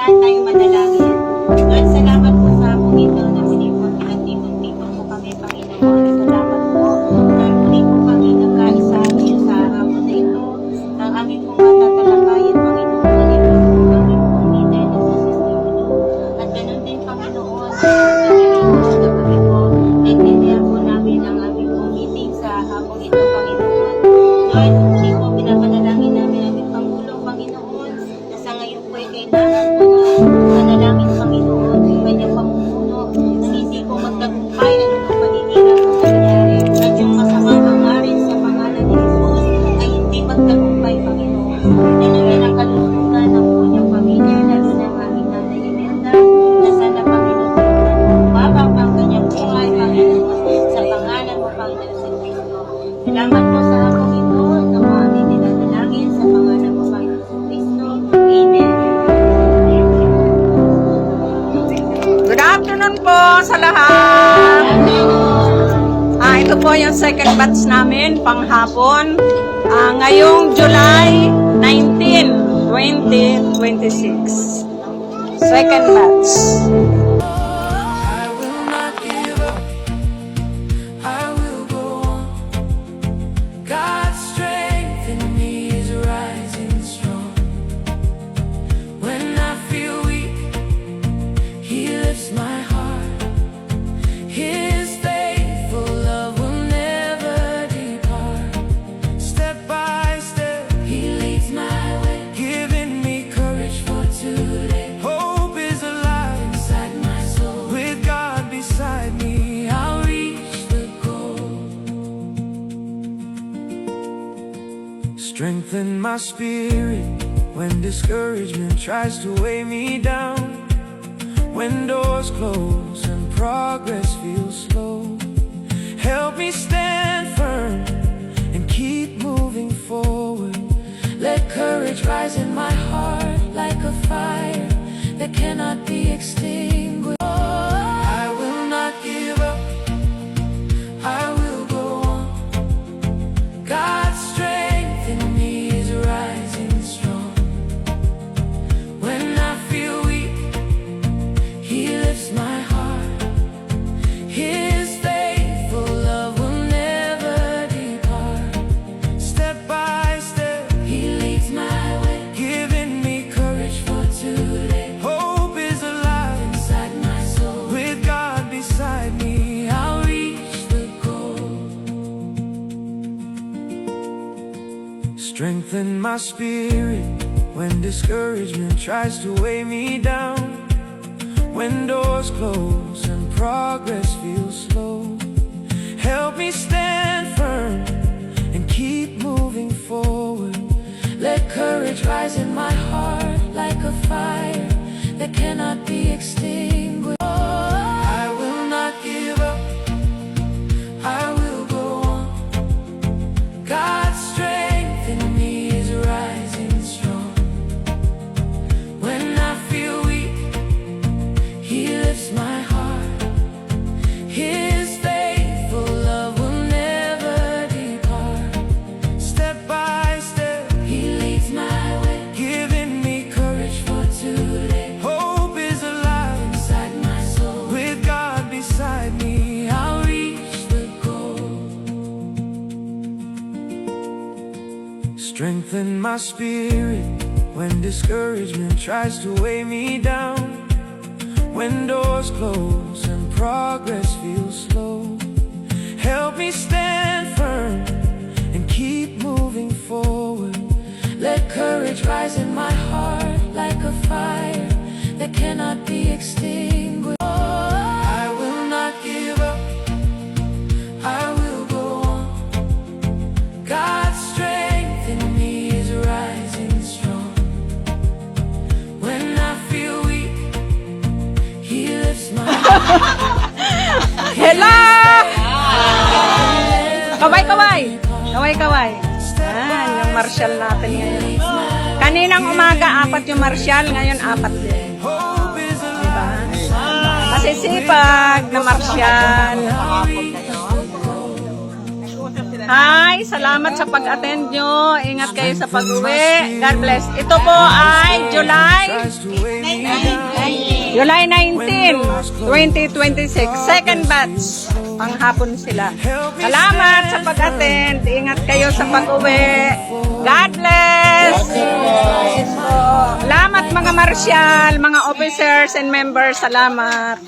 Ayan, tayo manalangin. Lord, salamat po sa hapong ito na pinagtipon-tipon po kami, Panginoon. Salamat po na muli po kami nagkaisa sa hapon na ito. Ang aming pong matatalakayin, Panginoon, ito po aming pong leader na si Sister Lulu. At ganun din, Panginoon, sa pagkakalimutan na kami po, nagtindihan po namin ang aming pong meeting sa hapong ito, Panginoon. Lord, muli po pinapanalangin namin ang aming Pangulong, Panginoon, na sa ngayon po ay kailangan po na manalangin, Panginoon, yung kanyang pamumuno, na hindi po magtagumpay ng mga paninira po nangyari. At yung masamang hangarin sa pangalan ni Jesus ay hindi magtagumpay, Panginoon. Nalagyan ang kalulugan ng kanyang pamilya, lalo na ang aming nanay Imelda, na sana, Panginoon, mabang ang kanyang buhay, Panginoon, sa pangalan mo, Panginoon sa Kristo. Salamat po sa hapong ito, na mga aming dinadalangin sa pangalan mo, Panginoon sa Kristo. Amen. Good afternoon po sa lahat. Ito po yung second batch namin, panghapon. Ngayong July 19, 2026. Second batch. I will not give up. I will go on. God's strength in me is rising strong. When I feel weak, He lifts my heart. His faithful love will never depart. Step by step, He leads my way, giving me courage for today. Hope is alive inside my soul. With God beside me, I'll reach the goal. Strengthen my spirit when discouragement tries to weigh me down. When doors close and progress feels slow, help me stand firm and keep moving forward. Let courage rise in my heart like a fire that cannot be extinguished. I will not give up. I will go on. God's strength in me is rising strong. When I feel weak, He lifts my heart. His faithful love will never depart. Step by step, He leads my way, giving me courage for today. Hope is alive inside my soul. With God beside me, I'll reach the goal. Strengthen my spirit when discouragement tries to weigh me down. When doors close and progress feels slow, help me stand firm and keep moving forward. Let courage rise in my heart like a fire that cannot be extinguished. I will not give up. I will go on. God's strength in me is rising strong. When I feel weak, He lifts my heart. His faithful love will never depart. Step by step, He leads my way, giving me courage for today. Hope is alive inside my soul. With God beside me, I'll reach the goal. Strengthen my spirit when discouragement tries to weigh me down. When doors close and progress feels slow, help me stand firm and keep moving forward. Let courage rise in my heart like a fire that cannot be extinguished. I will not give up. I will go on. God's strength in me is rising strong. When I feel weak, He lifts my Hello! Kaway-kaway! Kaway-kaway! Yung martial natin ngayon. Kaninang umaga, 4 yung martial, ngayon 4 din. Diba? Masisipag na martial. Hi, salamat sa pag-attend nyo. Ingat kayo sa pag-uwi. God bless. Ito po ay July 19, 2026. Second batch. Panghapon sila. Salamat sa pag-attend. Ingat kayo sa pag-uwi. God bless. Salamat mga marsyal, mga officers and members. Salamat.